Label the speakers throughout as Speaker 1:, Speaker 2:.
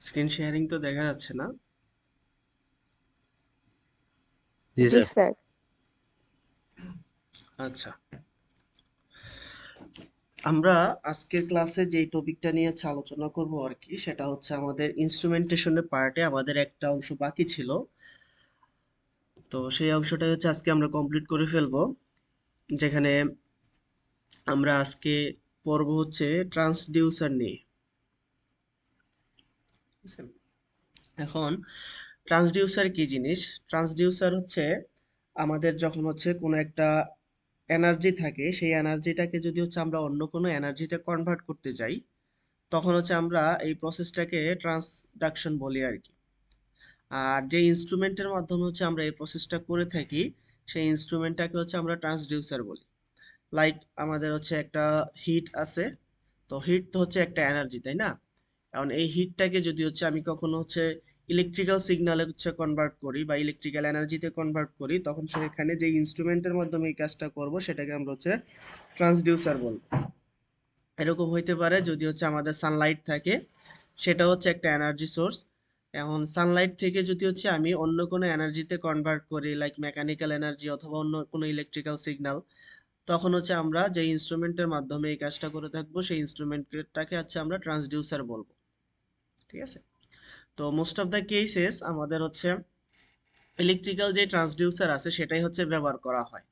Speaker 1: Screen sharing তো দেখা যাচ্ছে না।
Speaker 2: জি
Speaker 3: জি
Speaker 2: স্যার।
Speaker 3: স্যার।
Speaker 1: আচ্ছা, আমরা আজকের ক্লাসে যেই টপিকটা নিয়ে আলোচনা করব আর কি, সেটা হচ্ছে আমাদের ইনস্ট্রুমেন্টেশনের পার্টে আমাদের একটা অংশ বাকি ছিল। তো সেই অংশটাই হচ্ছে আজকে আমরা কমপ্লিট করে ফেলবো, যেখানে আমরা আজকে পড়ব হচ্ছে ট্রান্সডিউসার নিয়ে। ঠিক আছে? এখন ট্রান্সডিউসার কি জিনিস? ট্রান্সডিউসার হচ্ছে আমাদের যখন হচ্ছে কোনো একটা এনার্জি থাকে, সেই এনার্জিটাকে যদি হচ্ছে আমরা অন্য কোনো এনার্জিতে কনভার্ট করতে চাই, তখন হচ্ছে আমরা এই প্রসেসটাকে ট্রান্সডাকশন বলি আর কি। আর যে ইনস্ট্রুমেন্টের মাধ্যমে হচ্ছে আমরা এই প্রসেসটা করে থাকি, সেই ইনস্ট্রুমেন্টটাকে হচ্ছে আমরা ট্রান্সডিউসার বলি। লাইক আমাদের হচ্ছে একটা হিট আছে, তো হিট তো হচ্ছে একটা এনার্জি, তাই না? এখন এই হিটটাকে যদি হচ্ছে আমি কখনো হচ্ছে ইলেকট্রিক্যাল সিগন্যালে হচ্ছে কনভার্ট করি বা ইলেকট্রিক্যাল এনার্জিতে কনভার্ট করি, তখন সেখানে যে ইনস্ট্রুমেন্টের মাধ্যমে এই কাজটা করব সেটাকে আমরা হচ্ছে ট্রান্সডিউসার বলবো। এরকম হইতে পারে যদি হচ্ছে আমাদের সানলাইট থাকে, সেটা হচ্ছে একটা এনার্জি সোর্স। এখন সানলাইট থেকে যদি হচ্ছে আমি অন্য কোনো এনার্জিতে কনভার্ট করি, লাইক মেকানিক্যাল এনার্জি অথবা অন্য কোনো ইলেকট্রিক্যাল সিগন্যাল, তখন হচ্ছে আমরা যে ইনস্ট্রুমেন্টের মাধ্যমে এই কাজটা করে থাকবো সেই ইনস্ট্রুমেন্টটাকে হচ্ছে আমরা ট্রান্সডিউসার বলবো। ঠিক আছে? তো মোস্ট অফ দ্য কেসেস আমাদের হচ্ছে ইলেকট্রিক্যাল যে ট্রান্সডিউসার আছে সেটাই হচ্ছে ব্যবহার করা হয়।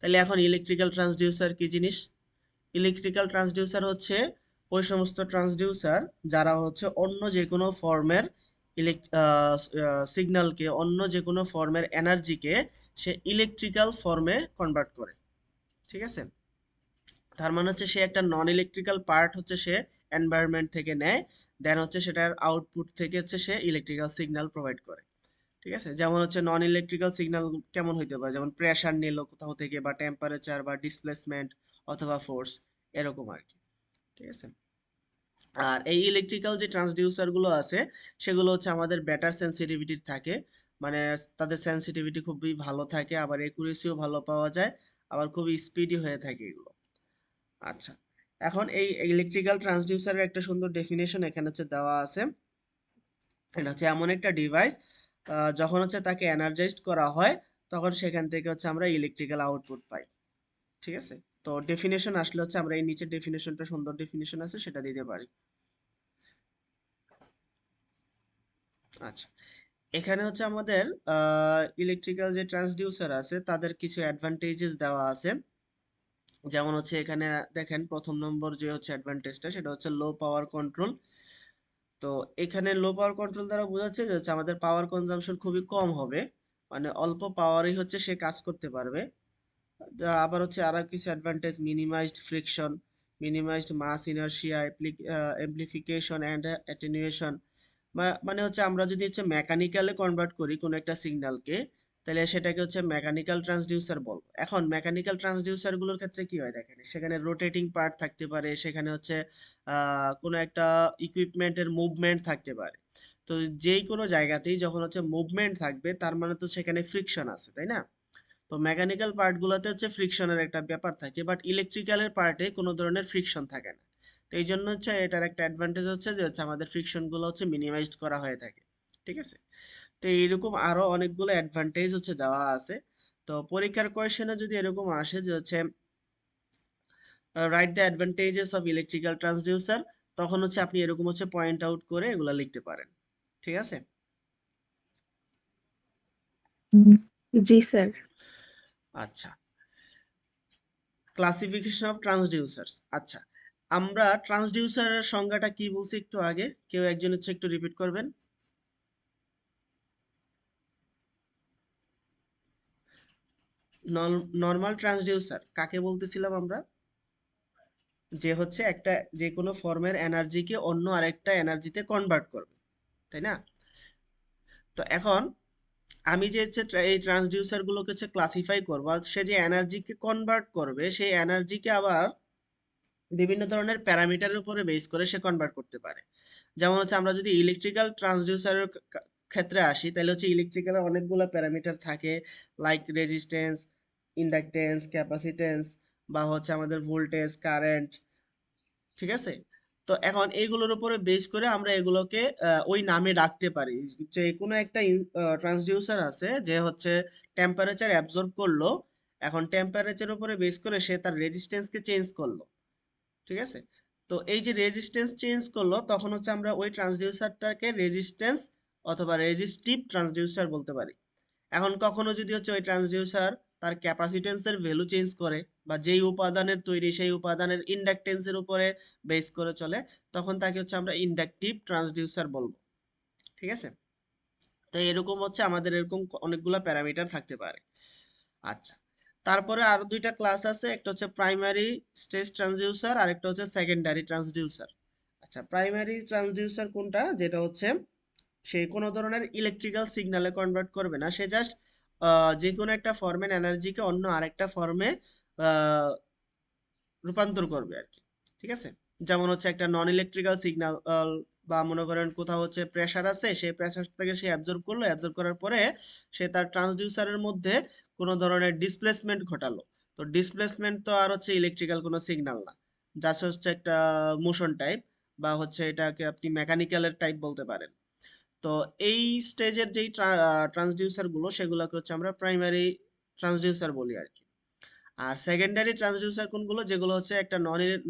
Speaker 1: তাহলে এখন ইলেকট্রিক্যাল ট্রান্সডিউসার কি জিনিস? ইলেকট্রিক্যাল ট্রান্সডিউসার হচ্ছে ওই সমস্ত ট্রান্সডিউসার যারা হচ্ছে অন্য যে কোনো ফর্মের সিগন্যালকে, অন্য যে কোনো ফর্মের এনার্জিকে সে ইলেকট্রিক্যাল ফর্মে কনভার্ট করে। ঠিক আছে? তার মানে হচ্ছে সে একটা নন ইলেকট্রিক্যাল পার্ট হচ্ছে সে এনভায়রনমেন্ট থেকে নেয়, দেন হচ্ছে সেটার আউটপুট থেকে হচ্ছে সে ইলেকট্রিক্যাল সিগন্যাল প্রোভাইড করে। ঠিক আছে? যেমন হচ্ছে নন ইলেকট্রিক্যাল সিগন্যাল কেমন হইতে পারে, যেমন প্রেসার নিল কোথাও থেকে, বা টেম্পারেচার, বা ডিসপ্লেসমেন্ট, অথবা ফোর্স, এরকম আর কি। ঠিক আছে? আর এই ইলেকট্রিক্যাল যে ট্রান্সডিউসার গুলো আছে, সেগুলো হচ্ছে আমাদের বেটার সেন্সিটিভিটি থাকে, মানে তাদের সেন্সিটিভিটি খুবই ভালো থাকে, আবার একুরেসিও ভালো পাওয়া যায়, আবার খুবই স্পিডি হয়ে থাকে এগুলো। আচ্ছা, এখন এই ইলেকট্রিক্যাল ট্রান্সডিউসারের একটা সুন্দর ডেফিনেশন এখানে হচ্ছে দেওয়া আছে। এটা হচ্ছে এমন একটা ডিভাইস, যখন হচ্ছে তাকে এনার্জাইজড করা হয়, তখন সেখান থেকে হচ্ছে আমরা ইলেকট্রিক্যাল আউটপুট পাই। ঠিক আছে? তো ডেফিনেশন আসলে হচ্ছে আমরা এই নিচের ডেফিনেশনটা, সুন্দর ডেফিনেশন আছে, সেটা দিতে পারি। আচ্ছা, এখানে হচ্ছে আমাদের ইলেকট্রিক্যাল যে ট্রান্সডিউসার আছে তাদের কিছু অ্যাডভান্টেজেস দেওয়া আছে। যেমন হচ্ছে এখানে দেখেন, প্রথম নম্বর যে হচ্ছে অ্যাডভান্টেজটা, সেটা হচ্ছে লো পাওয়ার কন্ট্রোল। তো এখানে লো পাওয়ার কন্ট্রোল দ্বারা বোঝাচ্ছে যে হচ্ছে আমাদের পাওয়ার কনজাম্পশন খুবই কম হবে, মানে অল্প পাওয়ারই হচ্ছে সে কাজ করতে পারবে। আবার হচ্ছে আরো কিছু advantage: minimised friction, minimised mass inertia, amplification and attenuation. মানে হচ্ছে আমরা যদি হচ্ছে মেকানিক্যালে কনভার্ট করি কোনো একটা সিগন্যালকে, তাহলে সেটাকে হচ্ছে মেকানিক্যাল ট্রান্সডিউসার বলবো। এখন মেকানিক্যাল ট্রান্সডিউসার গুলোর ক্ষেত্রে কি হয় দেখেন, সেখানে রোটেটিং পার্ট থাকতে পারে, সেখানে হচ্ছে কোনো একটা ইকুইপমেন্টের মুভমেন্ট থাকতে পারে। তো যেই কোনো জায়গাতেই যখন হচ্ছে মুভমেন্ট থাকবে, তার মানে তো সেখানে ফ্রিকশন আছে, তাই না? তো মেকানিক্যাল পার্টগুলোতে হচ্ছে ফ্রিকশনের একটা ব্যাপার থাকে, বাট ইলেকট্রিক্যালের পার্টে কোনো ধরনের ফ্রিকশন থাকে না। তো এই জন্য হচ্ছে এটার একটা অ্যাডভান্টেজ হচ্ছে যে হচ্ছে আমাদের ফ্রিকশনগুলো হচ্ছে মিনিমাইজড করা হয়ে থাকে। ঠিক আছে? তো এইরকম আরো অনেকগুলো অ্যাডভান্টেজ হচ্ছে দেওয়া আছে। তো পরীক্ষার কোয়েশ্চেনে যদি এরকম আসে যে হচ্ছে write the advantages of electrical transducer, তখন হচ্ছে আপনি এরকম হচ্ছে পয়েন্ট আউট করে এগুলা লিখতে পারেন। ঠিক আছে?
Speaker 3: জি স্যার।
Speaker 1: আচ্ছা, ক্লাসিফিকেশন অফ ট্রান্সডিউসার্স। আচ্ছা, আমরা ট্রান্সডিউসারের সংজ্ঞাটা কি বলছি একটু আগে, কেউ একজন হচ্ছে একটু রিপিট করবেন? নর্মাল ট্রান্সডিউসার কাকে বলতেছিলাম আমরা? যে হচ্ছে একটা যে কোনো ফর্মের এনার্জিকে অন্য আরেকটা এনার্জিতে কনভার্ট করবে, তাই না? তো এখন আমি যে হচ্ছে এই ট্রান্সডিউসার গুলোকে হচ্ছে ক্লাসিফাই করবো, আর সে যে এনার্জিকে কনভার্ট করবে, সেই এনার্জিকে আবার বিভিন্ন ধরনের প্যারামিটারের উপরে বেস করে সে কনভার্ট করতে পারে। যেমন হচ্ছে আমরা যদি ইলেকট্রিক্যাল ট্রান্সডিউসারের ক্ষেত্রে আসি, তাহলে হচ্ছে ইলেকট্রিক্যালের অনেকগুলো প্যারামিটার থাকে, লাইক রেজিস্ট্যান্স, ইন্ডাকটেন্স, ক্যাপাসিটেন্স, বা হচ্ছে আমাদের ভোল্টেজ, কারেন্ট। ঠিক আছে? তো এখন এইগুলোর উপরে বেস করে আমরা এগুলোকে ওই নামে ডাকতে পারি। যে কোনো একটা ট্রান্সডিউসার আছে যে হচ্ছে টেম্পারেচার অ্যাবজর্ব করলো, এখন টেম্পারেচার উপরে বেস করে সে তার রেজিস্ট্যান্সকে চেঞ্জ করলো, ঠিক আছে? তো এই যে রেজিস্ট্যান্স চেঞ্জ করলো তখন হচ্ছে আমরা ওই ট্রান্সডিউসারটাকে রেজিস্ট্যান্স অথবা রেজিস্টিভ ট্রান্সডিউসার বলতে পারি। এখন কখনো যদি হচ্ছে ওই ট্রান্সডিউসার তার ক্যাপাসিটেন্সের ভ্যালু চেঞ্জ করে বা যেই উপাদানের তৈরি সেই উপাদানের ইন্ডাকটেন্সের উপরে বেস করে চলে, তখন তাকে হচ্ছে আমরা ইন্ডাকটিভ ট্রান্সডিউসার বলবো, ঠিক আছে? তো এরকম হচ্ছে আমাদের এরকম অনেকগুলা প্যারামিটার থাকতে পারে। আচ্ছা, তারপরে আরো দুইটা ক্লাস আছে, একটা হচ্ছে প্রাইমারি স্টেজ ট্রান্সডিউসার আর একটা হচ্ছে সেকেন্ডারি ট্রান্সডিউসার। আচ্ছা, প্রাইমারি ট্রান্সডিউসার কোনটা? যেটা হচ্ছে সে কোনো ধরনের ইলেকট্রিক্যাল সিগন্যালে কনভার্ট করবে না, সে জাস্ট যে কোনো একটা ফর্মের এনার্জিকে অন্য আরেকটা ফর্মে রূপান্তর করবে আর কি, ঠিক আছে? যেমন হচ্ছে একটা নন ইলেকট্রিক্যাল সিগন্যাল, বা মনে করেন কোথাও হচ্ছে প্রেসার আছে, সেই প্রেসার থেকে সে অ্যাবজর্ব করলো, অ্যাবজর্ব করার পরে সে তার ট্রান্সডিউসারের মধ্যে কোনো ধরনের ডিসপ্লেসমেন্ট ঘটালো। তো ডিসপ্লেসমেন্ট তো আর হচ্ছে ইলেকট্রিক্যাল কোনো সিগন্যাল না, জাস্ট হচ্ছে একটা মোশন টাইপ, বা হচ্ছে এটাকে আপনি মেকানিক্যালের টাইপ বলতে পারেন। তো এই স্টেজের যেই ট্রান্সডিউসার গুলো সেগুলোকে হচ্ছে আমরা প্রাইমারি ট্রান্সডিউসার বলি আর কি। আর সেকেন্ডারি ট্রান্সডিউসার কোনগুলো? যেগুলো হচ্ছে একটা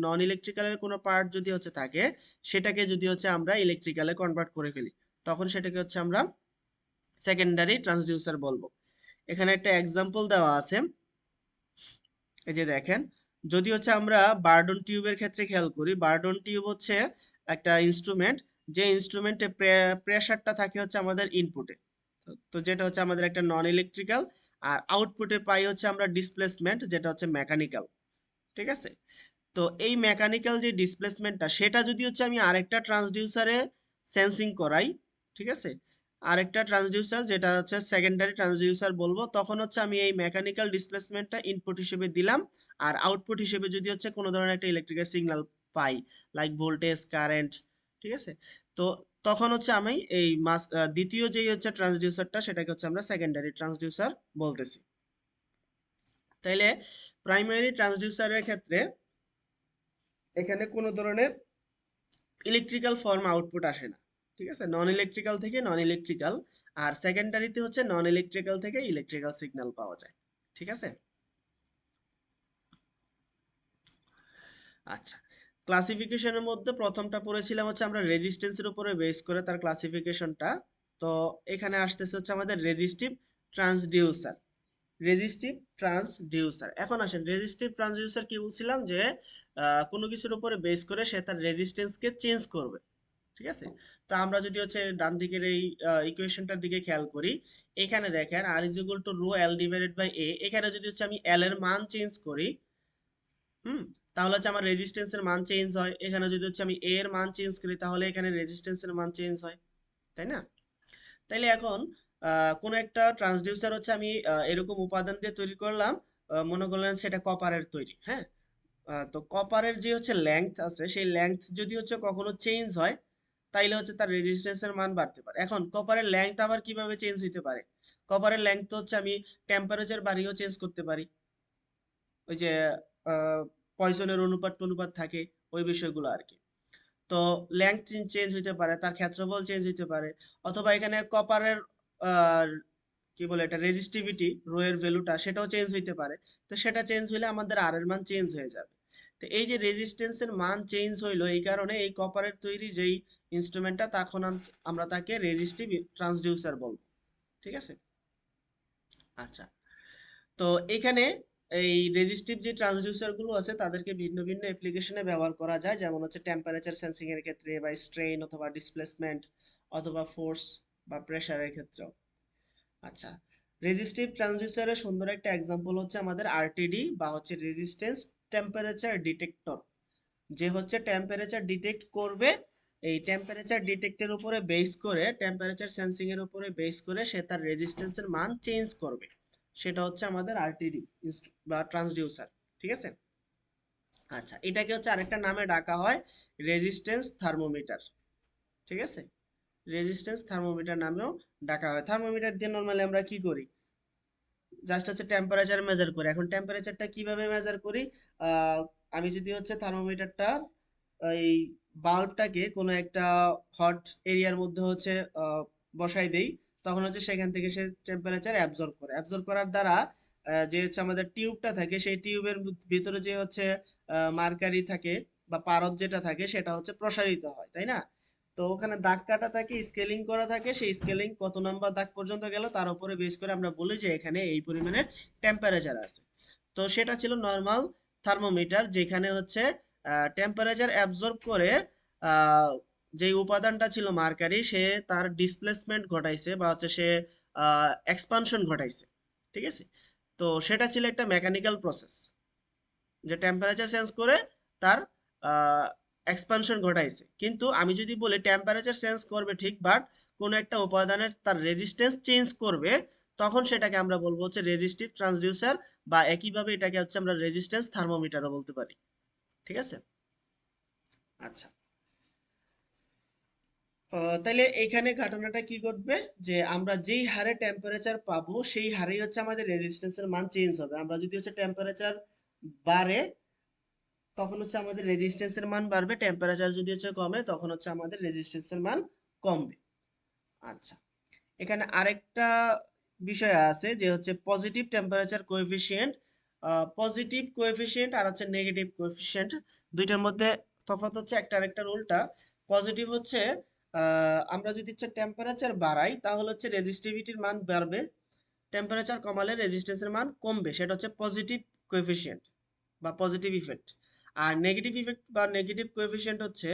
Speaker 1: নন ইলেকট্রিক্যালের কোনো পার্ট যদি হচ্ছে থাকে, সেটাকে যদি হচ্ছে আমরা ইলেকট্রিক্যালে কনভার্ট করে ফেলি, তখন সেটাকে হচ্ছে আমরা সেকেন্ডারি ট্রান্সডিউসার বলবো। এখানে একটা এক্সাম্পল দেওয়া আছে, এই যে দেখেন, যদি হচ্ছে আমরা বার্ডন টিউবের ক্ষেত্রে খেয়াল করি, বার্ডন টিউব হচ্ছে একটা ইনস্ট্রুমেন্ট, যে ইনস্ট্রুমেন্টে প্রেসারটা থাকে হচ্ছে আমাদের ইনপুটে, তো যেটা হচ্ছে আমাদের একটা নন ইলেকট্রিক্যাল, আর আউটপুটে পাই হচ্ছে আমরা ডিসপ্লেসমেন্ট, যেটা হচ্ছে মেকানিক্যাল, ঠিক আছে? তো এই মেকানিক্যাল যে ডিসপ্লেসমেন্টটা, সেটা যদি হচ্ছে আমি আরেকটা ট্রান্সডিউসারে সেন্সিং করাই, ঠিক আছে, আরেকটা ট্রান্সডিউসার যেটা হচ্ছে সেকেন্ডারি ট্রান্সডিউসার বলবো, তখন হচ্ছে আমি এই মেকানিক্যাল ডিসপ্লেসমেন্টটা ইনপুট হিসেবে দিলাম, আর আউটপুট হিসেবে যদি হচ্ছে কোনো ধরনের একটা ইলেকট্রিক্যাল সিগন্যাল পাই, লাইক ভোল্টেজ, কারেন্ট, ঠিক আছে? তো তখন হচ্ছে আমি এই দ্বিতীয় যেই হচ্ছে ট্রান্সডিউসারটা, সেটাকে হচ্ছে আমরা সেকেন্ডারি ট্রান্সডিউসার বলতেছি। তাইলে প্রাইমারি ট্রান্সডিউসারের ক্ষেত্রে এখানে কোনো ধরনের ইলেকট্রিক্যাল ফর্ম আউটপুট আসে না, ঠিক আছে? নন ইলেকট্রিক্যাল থেকে নন ইলেকট্রিক্যাল, আর সেকেন্ডারিতে হচ্ছে নন ইলেকট্রিক্যাল থেকে ইলেকট্রিক্যাল সিগন্যাল পাওয়া যায়, ঠিক আছে? আচ্ছা, ক্লাসিফিকেশনের মধ্যে প্রথমটা পড়েছিলাম হচ্ছে আমরা রেজিস্ট্যান্সের উপরে বেস করে তার ক্লাসিফিকেশনটা। তো এখানে আসতেছে হচ্ছে আমাদের রেজিস্টিভ ট্রান্সডিউসার। রেজিস্টিভ ট্রান্সডিউসার, এখন আসেন রেজিস্টিভ ট্রান্সডিউসার কি বলছিলাম, যে কোনো কিছুর উপরে বেস করে সে তার রেজিস্ট্যান্সকে চেঞ্জ করবে, ঠিক আছে? তো আমরা যদি হচ্ছে ডান দিকের এই ইকুয়েশনটার দিকে খেয়াল করি, এখানে দেখেন R is equal to rho L divided by A, এখানে যদি হচ্ছে আমি এল এর মান চেঞ্জ করি, হুম, তাহলে হচ্ছে আমার রেজিস্ট্যান্সের মান চেঞ্জ হয়। এখানে যদি হচ্ছে আমি এ এর মান চেঞ্জ করি, তাহলে এখানে রেজিস্ট্যান্সের মান চেঞ্জ হয়, তাই না? তাইলে এখন কোন একটা ট্রান্সডিউসার হচ্ছে আমি এরকম উপাদান দিয়ে তৈরি করলাম, মনে করলেন সেটা কপারের তৈরি, হ্যাঁ? তো কপারের যে হচ্ছে লেংথ আছে, সেই লেংথ যদি হচ্ছে কখনো চেঞ্জ হয়, তাইলে হচ্ছে তার রেজিস্ট্যান্সের মান বাড়তে পারে। এখন কপারের লেংথ আবার কিভাবে চেঞ্জ হইতে পারে? কপারের লেংথ হচ্ছে আমি টেম্পারেচার বাড়িয়েও চেঞ্জ করতে পারি, ওই যে পয়জনের অনুপাত টনুপাত থাকে, ওই বিষয়গুলো আর কি। তো লেংথ চেঞ্জ হইতে পারে, তার ক্ষেত্রফল চেঞ্জ হইতে পারে, অথবা এখানে কপারের কি বলে এটা রেজিস্টিভিটি, রো এর ভ্যালুটা সেটাও চেঞ্জ হইতে পারে। তো সেটা চেঞ্জ হইলে আমাদের আর এর মান চেঞ্জ হয়ে যাবে। তো এই যে রেজিস্ট্যান্সের মান চেঞ্জ হইলো, এই কারণে এই কপারের তৈরি যেই ইনস্ট্রুমেন্টটা, তখন আমরা তাকে রেজিস্টিভ ট্রান্সডিউসার বলবো, ঠিক আছে? আচ্ছা, তো এখানে এই রেজিস্টিভ যে ট্রান্সডিউসার গুলো আছে তাদেরকে ভিন্ন ভিন্ন অ্যাপ্লিকেশনে ব্যবহার করা যায়, যেমন হচ্ছে টেম্পারেচার সেন্সিং এর ক্ষেত্রে, বা স্ট্রেইন অথবা ডিসপ্লেসমেন্ট, অথবা ফোর্স বা প্রেসারের ক্ষেত্রেও। আচ্ছা, রেজিস্টিভ ট্রান্সডিউসারের সুন্দর একটা এক্সাম্পল হচ্ছে আমাদের আরটিডি, বা হচ্ছে রেজিস্ট্যান্স টেম্পারেচার ডিটেক্টর, যে হচ্ছে টেম্পারেচার ডিটেক্ট করবে, এই টেম্পারেচার ডিটেক্টের উপরে বেস করে, টেম্পারেচার সেন্সিং এর উপরে বেস করে সে তার রেজিস্ট্যান্সের মান চেঞ্জ করবে, সেটা হচ্ছে আমাদের আরটিডি বা ট্রান্সডিউসার, ঠিক আছে? আচ্ছা, এটাকে হচ্ছে আরেকটা নামে ডাকা হয় রেজিস্ট্যান্স থার্মোমিটার, ঠিক আছে? রেজিস্ট্যান্স থার্মোমিটার নামেও ডাকা হয়। থার্মোমিটার দিয়ে নরমালি আমরা কি করি? জাস্ট হচ্ছে টেম্পারেচার মেজার করি। এখন টেম্পারেচারটা কিভাবে মেজার করি? আমি যদি হচ্ছে থার্মোমিটারটা এই বাল্বটাকে কোনো একটা হট এরিয়ার মধ্যে হচ্ছে বসাই দেই, তখন হচ্ছে সেখান থেকে সে টেম্পারেচার অ্যাবজর্ব করার দ্বারা যে হচ্ছে আমাদের টিউবটা থাকে সেই টিউবের ভিতরে যে হচ্ছে মার্কারি থাকে বা পারদ যেটা থাকে সেটা হচ্ছে প্রসারিত হয়, তাই না? তো ওখানে দাগ কাটা থাকে, স্কেলিং করা থাকে, সেই স্কেলিং কত নাম্বার দাগ পর্যন্ত গেল তার উপরে বেস করে আমরা বলি যে এখানে এই পরিমাণে টেম্পারেচার আছে। তো সেটা ছিল নর্মাল থার্মোমিটার, যেখানে হচ্ছে টেম্পারেচার অ্যাবজর্ব করে আহ, যে উপাদানটা ছিল মার্কারি সে তার ডিসপ্লেসমেন্ট ঘটাইছে বা হচ্ছে সে এক্সপানশন ঘটাইছে, ঠিক আছে? তো সেটা ছিল একটা মেকানিক্যাল প্রসেস, যে টেম্পারেচার চেঞ্জ করে তার এক্সপানশন ঘটাইছে। কিন্তু আমি যদি বলি টেম্পারেচার চেঞ্জ করবে ঠিক, বাট কোনো একটা উপাদানের তার রেজিস্ট্যান্স চেঞ্জ করবে, তখন সেটাকে আমরা বলবো হচ্ছে রেজিস্টিভ ট্রান্সডিউসার, বা একইভাবে এটাকে হচ্ছে আমরা রেজিস্ট্যান্স থার্মোমিটারও বলতে পারি, ঠিক আছে? আচ্ছা, তাইলে এখানে ঘটনাটা কি ঘটবে, যে আমরা যেই হারে টেম্পারেচার পাবো সেই হারেই হচ্ছে আমাদের রেজিস্ট্যান্সের মান চেঞ্জ হবে। আমরা যদি হচ্ছে টেম্পারেচার বাড়ে তখন হচ্ছে আমাদের রেজিস্ট্যান্সের মান বাড়বে, টেম্পারেচার যদি হচ্ছে কমে তখন হচ্ছে আমাদের রেজিস্ট্যান্সের মান কমবে। আচ্ছা, এখানে আরেকটা বিষয় আছে যে হচ্ছে positive temperature coefficient. Positive coefficient আর হচ্ছে নেগেটিভ কোএফিসিয়েন্ট, দুইটার মধ্যে তফাৎ হচ্ছে একটা আরেকটার উল্টা। পজিটিভ হচ্ছে আমরা যদি হচ্ছে টেম্পারেচার বাড়াই তাহলে হচ্ছে রেজিস্টিভিটির মান বাড়বে, টেম্পারেচার কমালে রেজিস্ট্যান্সের মান কমবে, সেটা হচ্ছে পজিটিভ কোএফিসিয়েন্ট বা পজিটিভ ইফেক্ট। আর নেগেটিভ ইফেক্ট বা নেগেটিভ কোএফিসিয়েন্ট হচ্ছে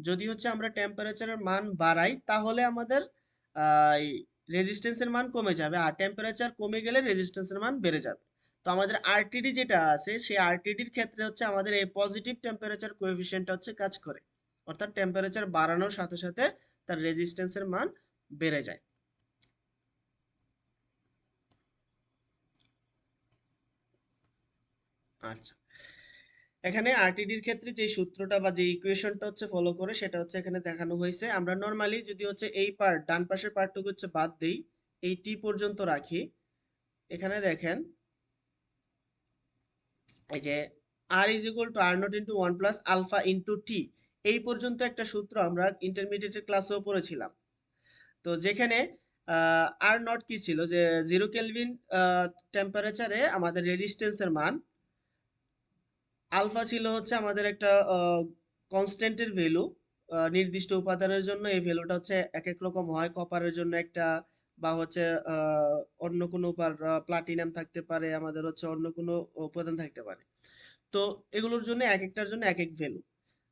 Speaker 1: যদি হচ্ছে আমরা টেম্পারেচারের মান বাড়াই তাহলে আমাদের রেজিস্ট্যান্সের মান কমে যাবে, আর টেম্পারেচার কমে গেলে রেজিস্ট্যান্সের মান বেড়ে যাবে। তো আমাদের আরটিডি যেটা আছে সেই আরটিডির ক্ষেত্রে হচ্ছে আমাদের এই পজিটিভ টেম্পারেচার কোএফিসিয়েন্টটা হচ্ছে কাজ করে, অর্থাৎ টেম্পারেচার বাড়ানোর সাথে সাথে তার রেজিস্ট্যান্সের মান বেড়ে যায়। আচ্ছা, এখানে আরটিডির ক্ষেত্রে যে সূত্রটা বা যে ইকুয়েশনটা হচ্ছে ফলো করে সেটা হচ্ছে এখানে দেখানো হয়েছে। আমরা নরমালি যদি হচ্ছে এই পার্ট ডান পাশের পার্টটুকু হচ্ছে বাদ দেই, এই টি পর্যন্ত রাখি, এখানে দেখেন এই যে R is equal to R naught into one plus alpha into T, এই পর্যন্ত একটা সূত্র আমরা ইন্টারমিডিয়েটের ক্লাসেও পড়েছিলাম। তো যেখানে আর নট কি ছিল, যে 0 কেলভিন টেম্পারেচারে আমাদের রেজিস্ট্যান্সের মান, আলফা ছিল হচ্ছে আমাদের একটা কনস্ট্যান্টের ভ্যালু, নির্দিষ্ট উপাদানের জন্য এই ভ্যালুটা হচ্ছে এক এক রকম হয়, কপারের জন্য একটা, বা হচ্ছে আহ, অন্য কোনো প্লাটিনাম থাকতে পারে, আমাদের হচ্ছে অন্য কোনো উপাদান থাকতে পারে। তো এগুলোর জন্য এক একটার জন্য এক এক ভ্যালু।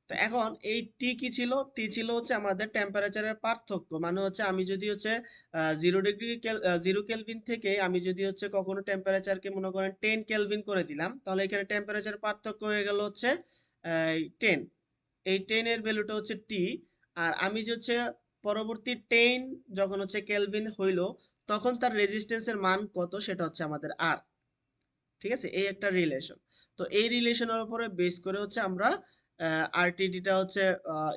Speaker 1: তো এখন এই টি কি ছিল, টি ছিল হচ্ছে আমাদের টেম্পারেচারের পার্থক্য, মানে হচ্ছে আমি যদি হচ্ছে 0 ডিগ্রি 0 কেলভিন থেকে আমি যদি হচ্ছে কখনো টেম্পারেচারকে মনে করেন 10 কেলভিন করে দিলাম, তাহলে এখানে টেম্পারেচার পার্থক্য হয়ে গেল হচ্ছে 10, এই 10 এর ভ্যালুটা হচ্ছে টি। আর আমি যে হচ্ছে পরবর্তী 10 যখন হচ্ছে কেলভিন হইলো তখন তার রেজিস্ট্যান্সের মান কত সেটা হচ্ছে আমাদের আর, ঠিক আছে? এই একটা রিলেশন। তো এই রিলেশনের উপরে বেস করে হচ্ছে আমরা আরটিডিটা হচ্ছে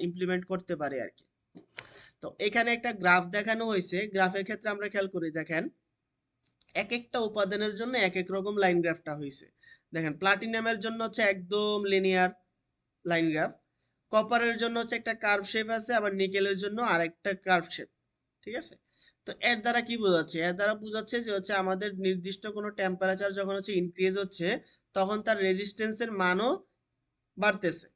Speaker 1: ইমপ্লিমেন্ট করতে পারি আর কি। তো এখানে একটা গ্রাফ দেখানো হয়েছে, গ্রাফের ক্ষেত্রে আমরা খেয়াল করি, দেখেন এক একটা উপাদানের জন্য এক এক রকম লাইন গ্রাফটা হয়েছে। দেখেন প্লাটিনামের জন্য হচ্ছে একদম লিনিয়ার লাইন গ্রাফ, কপারের জন্য হচ্ছে একটা কার্ভ শেপ আছে, আবার নিকেলের জন্য আরেকটা কার্ভ শেপ, ঠিক আছে? তো এর দ্বারা কি বোঝাচ্ছে, এর দ্বারা বোঝাচ্ছে যে হচ্ছে আমাদের নির্দিষ্ট কোনো টেম্পারেচার যখন হচ্ছে ইনক্রিজ হচ্ছে তখন তার রেজিস্ট্যান্সের মানও বাড়তেছে,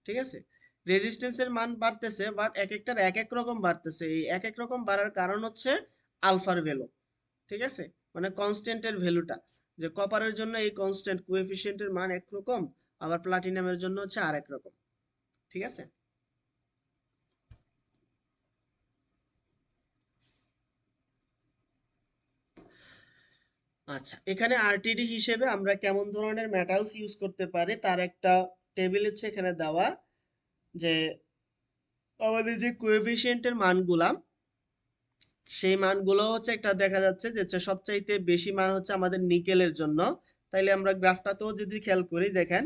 Speaker 1: ঠিক আছে? রেজিস্ট্যান্সের মান বাড়তেছে, বাট এক একটার এক এক রকম বাড়তেছে, এই এক এক রকম বাড়ার কারণ হচ্ছে আলফার ভ্যালু, ঠিক আছে? মানে কনস্ট্যান্টের ভ্যালুটা, যে কপারের জন্য এই কনস্ট্যান্ট কোএফিসিয়েন্টের মান একরকম, আবার প্লাটিনামের জন্য হচ্ছে আরেক রকম, ঠিক আছে? আচ্ছা, এখানে আরটিডি হিসেবে আমরা কেমন ধরনের মেটালস ইউজ করতে পারি তার একটা টেবিল হচ্ছে এখানে দেওয়া, যে আমাদের যে কোএফিসিয়েন্টের মানগুলা সেই মানগুলো হচ্ছে একটা দেখা যাচ্ছে যে হচ্ছে সবচাইতে বেশি মান হচ্ছে আমাদের নিকেলের জন্য। তাইলে আমরা গ্রাফটাতেও যদি খেয়াল করি, দেখেন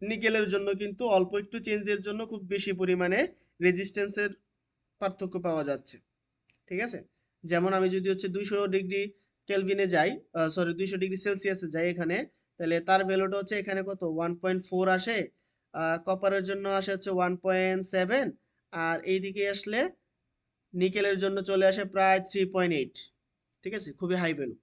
Speaker 1: নিকেলের জন্য কিন্তু অল্প একটু চেঞ্জের জন্য খুব বেশি পরিমাণে রেজিস্ট্যান্সের পার্থক্য পাওয়া যাচ্ছে, ঠিক আছে? যেমন আমি যদি হচ্ছে 200 ডিগ্রি কেলভিনে যাই, সরি 200 ডিগ্রি সেলসিয়াসে যাই এখানে, তাহলে তার ভ্যালুটা হচ্ছে এখানে কত 1.4 আসে, কপারের জন্য আসে হচ্ছে 1.7, আর এইদিকে আসলে নিকেলের জন্য চলে আসে প্রায় 3.8। ঠিক আছে, খুবই হাই ভ্যালু।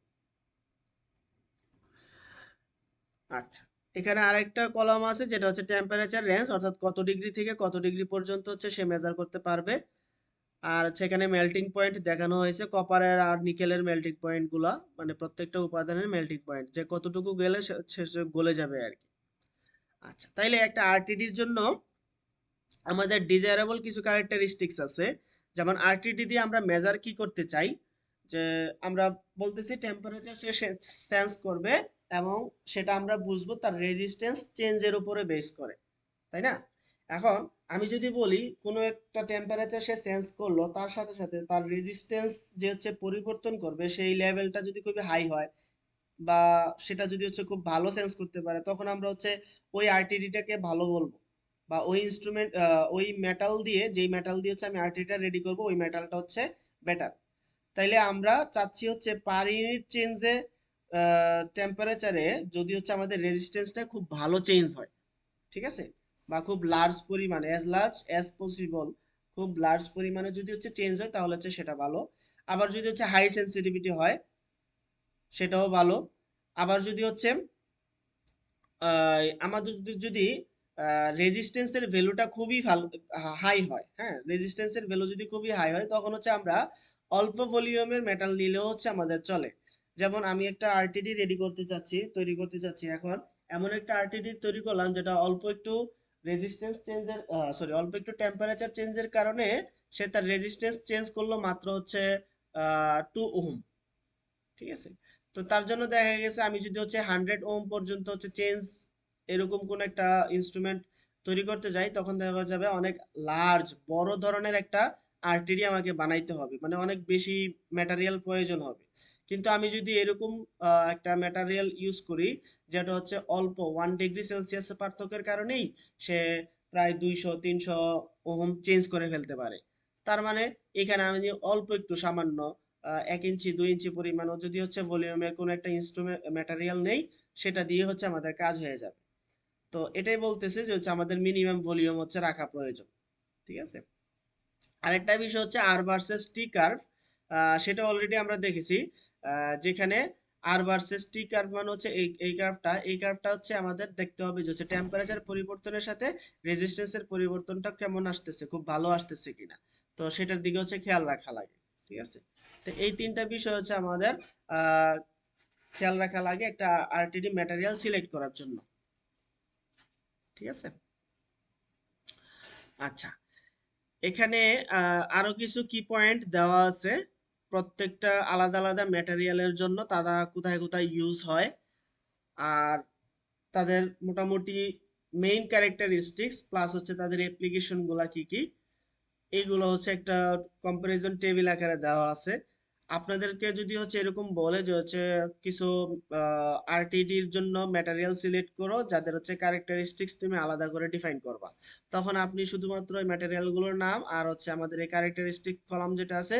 Speaker 1: আচ্ছা, এখানে আরেকটা কলাম আছে যেটা হচ্ছে টেম্পারেচার রেঞ্জ, অর্থাৎ কত ডিগ্রি থেকে কত ডিগ্রি পর্যন্ত হচ্ছে সে মেজার করতে পারবে। আর সেখানে মেল্টিং পয়েন্ট দেখানো হয়েছে কপারের আর নিকেলের মেল্টিং পয়েন্ট গুলা, মানে প্রত্যেকটা উপাদানের মেল্টিং পয়েন্ট যে কতটুকু গেলে সে গলে যাবে আর কি। আচ্ছা, তাইলে একটা আরটিডির জন্য আমাদের ডিজায়ারেবল কিছু ক্যারেক্টারিস্টিক্স আছে। যেমন আরটিডি দিয়ে আমরা মেজার কি করতে চাই, যে আমরা বলতেছি টেম্পারেচার সে সেন্স করবে, এবং সেটা আমরা বুঝবো তার রেজিস্ট্যান্স চেঞ্জের উপরে বেস করে, তাই না? এখন আমি যদি বলি কোনো একটা টেম্পারেচার সে সেন্স করলো, তার সাথে সাথে তার রেজিস্ট্যান্স যে হচ্ছে পরিবর্তন করবে সেই লেভেলটা যদি খুবই হাই হয়, বা সেটা যদি হচ্ছে খুব ভালো সেন্স করতে পারে, তখন আমরা হচ্ছে ওই আরটিডিটাকে ভালো বলবো, বা ওই ইনস্ট্রুমেন্ট, ওই মেটাল দিয়ে, যেই মেটাল দিয়ে হচ্ছে আমি আরটিডিটা রেডি করব, ওই মেটালটা হচ্ছে বেটার। তাইলে আমরা চাচ্ছি হচ্ছে পার ইউনিট চেঞ্জে টেম্পারেচারে যদি হচ্ছে আমাদের রেজিস্ট্যান্সটা খুব ভালো চেঞ্জ হয়, ঠিক আছে, বা খুব লার্জ পরিমাণে, অ্যাজ লার্জ অ্যাজ পসিবল, খুব লার্জ পরিমাণে যদি হচ্ছে চেঞ্জ হয় তাহলে হচ্ছে সেটা ভালো। আবার যদি হচ্ছে হাই সেন্সিটিভিটি হয় সেটাও ভালো। আবার যদি হচ্ছে আমাদের যদি রেজিস্ট্যান্সের ভ্যালুটা খুবই ভালো, হাই হয়, হ্যাঁ, রেজিস্ট্যান্সের ভ্যালু যদি খুবই হাই হয় তখন হচ্ছে আমরা অল্প ভলিউমের মেটাল নিলেও হচ্ছে আমাদের চলে। যেমন আমি একটা আরটিডি রেডি করতে চাচ্ছি, তৈরি করতে চাচ্ছি এখন, এমন একটা আরটিডি তৈরি করলাম যেটা অল্প একটু রেজিস্ট্যান্স চেঞ্জের, সরি, অল্প একটু টেম্পারেচার চেঞ্জের কারণে সে তার রেজিস্ট্যান্স চেঞ্জ করলো মাত্র হচ্ছে 2 ওহম। ঠিক আছে, তো তার জন্য দেখা গেছে আমি যদি হচ্ছে 100 ওহম পর্যন্ত হচ্ছে চেঞ্জ, এরকম কোন একটা ইনস্ট্রুমেন্ট তৈরি করতে যাই, তখন দেখা যাবে অনেক লার্জ বড় ধরনের একটা আর্টারি আমাকে বানাইতে হবে, মানে অনেক বেশি ম্যাটেরিয়াল প্রয়োজন হবে। কিন্তু আমি যদি এরকম একটা ম্যাটেরিয়াল ইউজ করি যেটা হচ্ছে অল্প 1 ডিগ্রি সেলসিয়াস পার্থক্যের কারণেই সে প্রায় 200-300 ওহম চেঞ্জ করে ফেলতে পারে। তার মানে এখানে আমি অল্প একটু সামান্য 1 ইঞ্চি 2 ইঞ্চি পরিমাণও যদি হচ্ছে ভলিউমের কোনো একটা ইনস্ট্রুমেন্ট ম্যাটেরিয়াল নেই, সেটা দিয়ে হচ্ছে আমাদের কাজ হয়ে যাবে। তো এটাই বলতেছে যে হচ্ছে আমাদের মিনিমাম ভলিউম হচ্ছে রাখা প্রয়োজন। ঠিক আছে, আরেকটা বিষয় হচ্ছে আর ভার্সেস টি কার্ভ। সেটা অলরেডি আমরা দেখেছি, যেখানে আর ভার্সেস টি কার্ভ মানে হচ্ছে এই কার্ভটা হচ্ছে আমাদের দেখতে হবে যে হচ্ছে টেম্পারেচার পরিবর্তনের সাথে রেজিস্ট্যান্সের পরিবর্তনটা কেমন আসতেছে, খুব ভালো আসতেছে কিনা। তো সেটার দিকে হচ্ছে খেয়াল রাখা লাগে। ঠিক আছে, তো এই তিনটা বিষয় হচ্ছে আমাদের আহ খেয়াল রাখা লাগে একটা আরটিডি ম্যাটেরিয়াল সিলেক্ট করার জন্য। ঠিক আছে, আচ্ছা, এখানে আরো কিছু কি পয়েন্ট দেওয়া আছে প্রত্যেকটা আলাদা আলাদা ম্যাটেরিয়ালের জন্য, তারা কোথায় কোথায় ইউজ হয়, আর তাদের মোটামুটি মেইন ক্যারেক্টারিস্টিক্স প্লাস হচ্ছে তাদের অ্যাপ্লিকেশন গুলা কি কি, এইগুলো হচ্ছে একটা কম্পারিজন টেবিল আকারে দেওয়া আছে। আপনাদেরকে যদি হচ্ছে এরকম বলে যে হচ্ছে কিছু আরটিডির জন্য ম্যাটেরিয়াল সিলেক্ট করো যাদের হচ্ছে ক্যারেক্টারিস্টিক্স তুমি আলাদা করে ডিফাইন করবা, তখন আপনি শুধুমাত্র ওই ম্যাটেরিয়ালগুলোর নাম আর হচ্ছে আমাদের এই ক্যারেক্টারিস্টিক কলাম যেটা আছে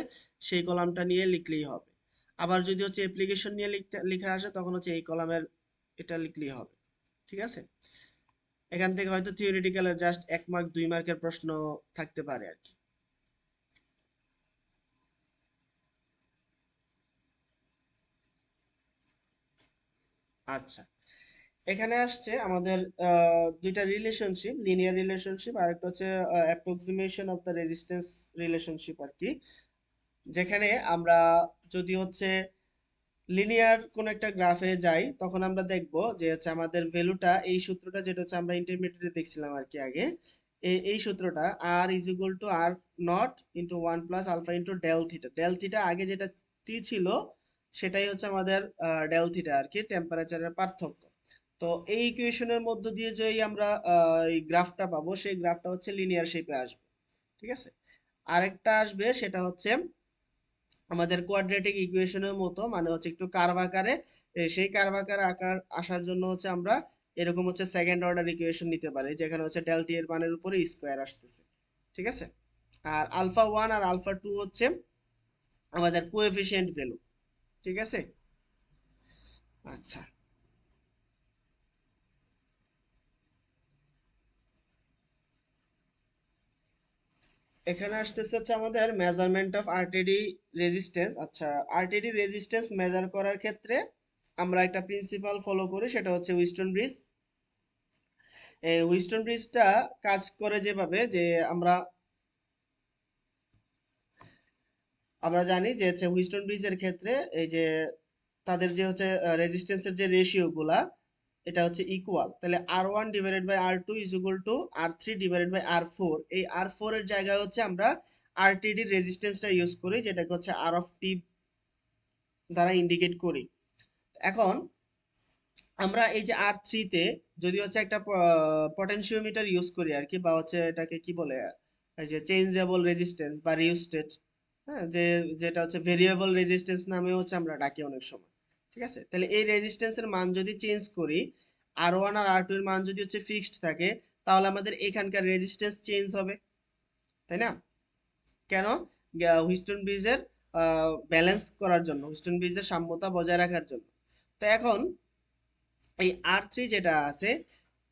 Speaker 1: সেই কলামটা নিয়ে লিখলেই হবে। আবার যদি হচ্ছে অ্যাপ্লিকেশন নিয়ে লিখা আসে তখন হচ্ছে এই কলামের এটা লিখলেই হবে। ঠিক আছে, এখান থেকে হয়তো থিওরিটিক্যালের জাস্ট 1 মার্ক 2 মার্কের প্রশ্ন থাকতে পারে আর কি। আচ্ছা, এখানে আসছে আমাদের দুইটা রিলেশনশিপ, লিনিয়ার রিলেশনশিপ আর একটা হচ্ছে approximation of the resistance relationship আর কি। যেখানে আমরা যদি হচ্ছে লিনিয়ার কোন একটা গ্রাফে যাই তখন আমরা দেখব যে হচ্ছে আমাদের ভ্যালুটা, এই সূত্রটা যেটা হচ্ছে আমরা ইন্টারমিডিয়েটে দেখছিলাম আর কি আগে, এই সূত্রটা R is equal to R naught into 1 plus alpha into del theta. Del theta আগে যেটা টি ছিল সেটাই হচ্ছে আমাদের ডেল থিটা আর কি, টেম্পারেচারের পার্থক্য। তো এই ইকুয়েশনের মধ্য দিয়ে যে আমরা এই গ্রাফটা পাবো সেই গ্রাফটা হচ্ছে লিনিয়ার শেপে আসবে। ঠিক আছে, আরেকটা আসবে সেটা হচ্ছে আমাদের কোয়াড্রেটিক ইকুয়েশনের মতো, মানে হচ্ছে একটু কার্ভ আকারে। সেই কার্ভ আকার আসার জন্য হচ্ছে আমরা এরকম হচ্ছে সেকেন্ড অর্ডার ইকুয়েশন নিতে পারি, যেখানে হচ্ছে ডেল টি এর মানের উপরে স্কোয়ার আসতেছে। ঠিক আছে, আর আলফা 1 আর আলফা 2 হচ্ছে আমাদের কোএফিসিয়েন্ট ভ্যালু। ঠিক আছে, আচ্ছা, এখানে আসতেছে হচ্ছে আমাদের মেজারমেন্ট অফ আরটিডি রেজিস্ট্যান্স। আচ্ছা, আরটিডি রেজিস্ট্যান্স মেজার করার ক্ষেত্রে আমরা একটা প্রিন্সিপাল ফলো করি, সেটা হচ্ছে হুইস্টন ব্রিজ। এই হুইস্টন ব্রিজটা কাজ করে যেভাবে যে আমরা আমরা জানি যে হচ্ছে হুইস্টন ব্রিজের ক্ষেত্রে এই যে তাদের যে হচ্ছে রেজিস্ট্যান্সের যে রেশিও গুলা, এটা হচ্ছে ইকুয়াল। তাহলে R1 divided by R2 is equal to R3 divided by R4। এই R4 এর জায়গায় হচ্ছে আমরা আরটিডি রেজিস্ট্যান্সটা ইউজ করি, যেটাকে হচ্ছে আর অফ টি দ্বারা ইন্ডিকেট করি। এখন আমরা এই যে R3 তে যদি হচ্ছে একটা পটেনশিওমিটার ইউজ করি আর কি, বা হচ্ছে এটাকে কি বলে, এই যে চেঞ্জেবল রেজিস্ট্যান্স বা রিওস্টেট, হ্যাঁ, যেটা হচ্ছে ভেরিয়েবল রেজিস্ট্যান্স নামেও হচ্ছে আমরা ডাকি অনেক সময়। ঠিক আছে, তাহলে এই রেজিস্ট্যান্সের মান যদি চেঞ্জ করি, R1 আর R2 এর মান যদি হচ্ছে ফিক্সড থাকে, তাহলে আমাদের এখানকার রেজিস্ট্যান্স চেঞ্জ হবে, তাই না? কেন? হুইস্টন ব্রিজের ব্যালেন্স করার জন্য, হুইস্টন ব্রিজের সাম্যতা বজায় রাখার জন্য। তো এখন এই R3 যেটা আছে,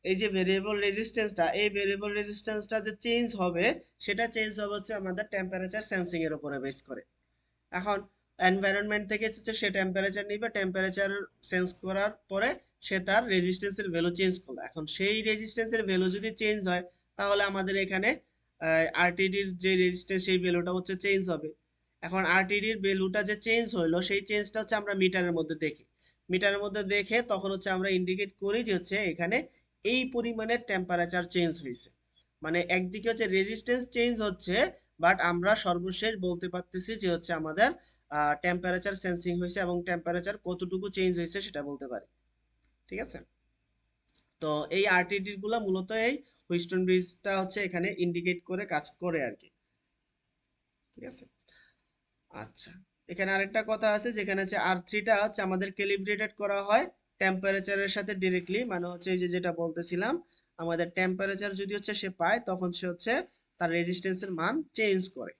Speaker 1: এই যে ভেরিয়েবল রেজিস্ট্যান্সটা, এই ভেরিয়েবল রেজিস্ট্যান্সটা যে চেঞ্জ হবে, সেটা চেঞ্জ হবে হচ্ছে আমাদের টেম্পারেচার সেন্সিং এর উপরে বেস করে। এখন এনভায়রনমেন্ট থেকে হচ্ছে সে টেম্পারেচার নিবে, টেম্পারেচার সেন্স করার পরে সে তার রেজিস্ট্যান্সের ভ্যালু চেঞ্জ করলো। এখন সেই রেজিস্ট্যান্সের ভ্যালু যদি চেঞ্জ হয়, তাহলে আমাদের এখানে আরটিডির যে রেজিস্ট্যান্স সেই ভ্যালুটা হচ্ছে চেঞ্জ হবে। এখন আরটিডির ভ্যালুটা যে চেঞ্জ হইলো, সেই চেঞ্জটা হচ্ছে আমরা মিটারের মধ্যে দেখি। মিটারের মধ্যে দেখে তখন হচ্ছে আমরা ইন্ডিকেট করি যে হচ্ছে এখানে এই পরিমাণের টেম্পারেচার চেঞ্জ হয়েছে। মানে একদিকে হচ্ছে রেজিস্ট্যান্স চেঞ্জ হচ্ছে, বাট আমরা সর্বশেষ বলতে পারতেছি যে হচ্ছে আমাদের টেম্পারেচার সেন্সিং হয়েছে, এবং টেম্পারেচার কতটুকু চেঞ্জ হয়েছে সেটা বলতে পারি। ঠিক আছে, তো এই আরটিডি গুলা মূলত এই হুইস্টন ব্রিজটা হচ্ছে এখানে ইন্ডিকেট করে কাজ করে আর কি। ঠিক আছে, আচ্ছা, এখানে আরেকটা কথা আছে, যেখানে হচ্ছে R3টা হচ্ছে আমাদের ক্যালিব্রেটেড করা হয় টেম্পারেচারের সাথে ডিরেক্টলি। মানে হচ্ছে এই যে যেটা বলতেছিলাম, আমাদের টেম্পারেচার যদি হচ্ছে সে পায়, তখন সে হচ্ছে তার রেজিস্ট্যান্সের মান চেঞ্জ করে।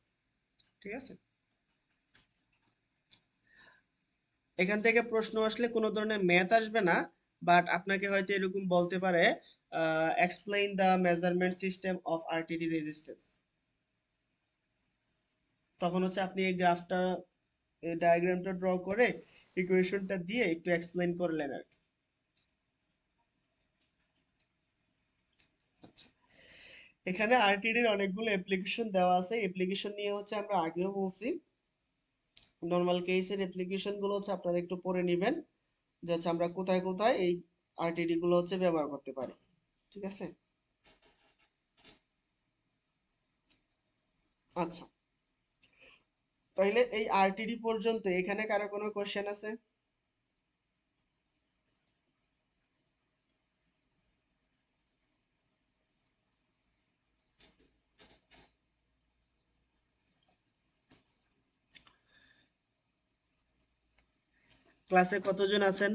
Speaker 1: ঠিক আছে, এখান থেকে প্রশ্ন আসলে কোনো ধরনের ম্যাথ আসবে না, বাট আপনাকে হয়তো এরকম বলতে পারে, explain the measurement system of RTD resistance. তখন হচ্ছে আপনি এই গ্রাফটা, এই ডায়াগ্রামটা ড্র করে ইকুয়েশনটা দিয়ে একটু এক্সপ্লেইন করলেন আর কি। আচ্ছা, এখানে আরটিডির অনেকগুলো অ্যাপ্লিকেশন দেওয়া আছে। অ্যাপ্লিকেশন নিয়ে হচ্ছে আমরা আগেও বলছি। নর্মাল কেসের অ্যাপ্লিকেশন গুলো হচ্ছে আপনারা একটু পড়ে নেবেন, যে হচ্ছে আমরা কোথায় কোথায় এই আরটিডি গুলো হচ্ছে ব্যবহার করতে পারি। ঠিক আছে, আচ্ছা, তাহলে এই আরটিডি পর্যন্ত এখানে কারো কোনো কোশ্চেন আছে? ক্লাসে কতজন আছেন?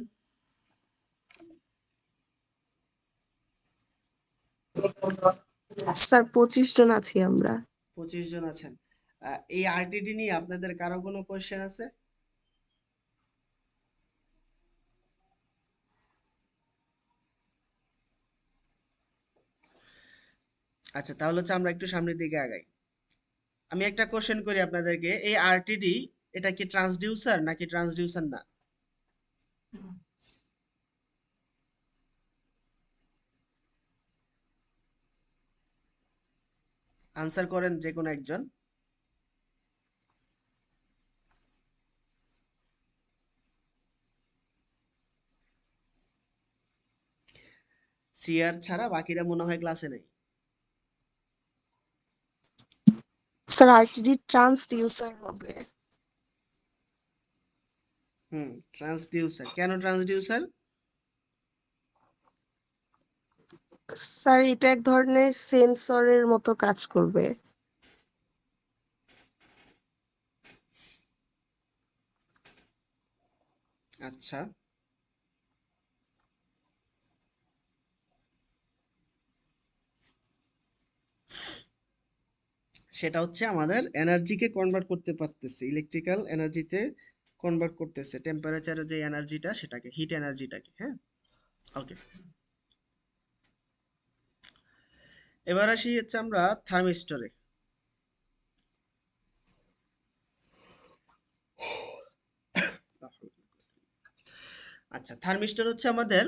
Speaker 3: স্যার 25 জন আছি আমরা।
Speaker 1: 25 জন আছেন। এই আরটিডি নিয়ে আপনাদের কারো কোনো কোশ্চেন আছে? আচ্ছা, তাহলে হচ্ছে আমরা একটু সামনের দিকে আগাই। আমি একটা কোশ্চেন করি আপনাদেরকে, এই আরটিডি এটা কি ট্রান্সডিউসার নাকি ট্রান্সডিউসার না? আনসার করেন যে কোনো একজন। সিআর ছাড়া বাকিরা মনে হয় ক্লাসে নেই।
Speaker 3: স্যার আরটিডি ট্রান্সডিউসার হবে।
Speaker 1: হুম, ট্রান্সডিউসার। কেন ট্রান্সডিউসার?
Speaker 3: স্যার এটা এক ধরনের সেন্সরের মতো কাজ করবে।
Speaker 1: আচ্ছা, সেটা হচ্ছে আমাদের এনার্জিকে কনভার্ট করতে পারতেছে, ইলেকট্রিক্যাল এনার্জিতে কনভার্ট করতেছে, টেম্পারেচারের যে এনার্জিটা সেটাকে, হিট এনার্জিটাকে। হ্যাঁ, ওকে, এবার আসি হচ্ছে আমরা থার্মিস্টরে। আচ্ছা, থার্মিস্টর হচ্ছে আমাদের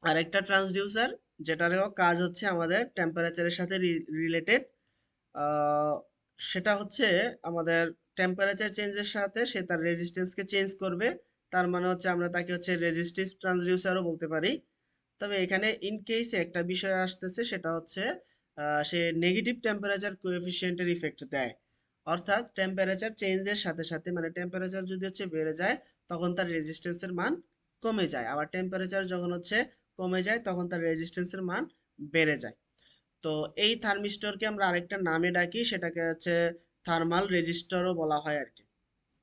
Speaker 1: আরেকটা ট্রান্সডিউসার, যেটারও কাজ হচ্ছে আমাদের টেম্পারেচারের সাথে রিলেটেড। আহ, সেটা হচ্ছে আমাদের টেম্পারেচার চেঞ্জের সাথে সে তার রেজিস্ট্যান্সকে চেঞ্জ করবে। তার মানে হচ্ছে আমরা তাকে হচ্ছে রেজিস্টিভ ট্রান্সডিউসারও বলতে পারি। তবে এখানে ইন কেসে একটা বিষয় আসতেছে, সেটা হচ্ছে সে নেগেটিভ টেম্পারেচার কোএফিসিয়েন্টের ইফেক্ট দেয়। অর্থাৎ টেম্পারেচার চেঞ্জের সাথে সাথে, মানে টেম্পারেচার যদি হচ্ছে বেড়ে যায় তখন তার রেজিস্ট্যান্সের মান কমে যায়, আবার টেম্পারেচার যখন হচ্ছে কমে যায় তখন তার রেজিস্ট্যান্সের মান বেড়ে যায়। তো এই থার্মিস্টরকে আমরা আরেকটা নামে ডাকি, সেটাকে হচ্ছে থার্মাল রেজিস্টরও বলা হয় আর কি।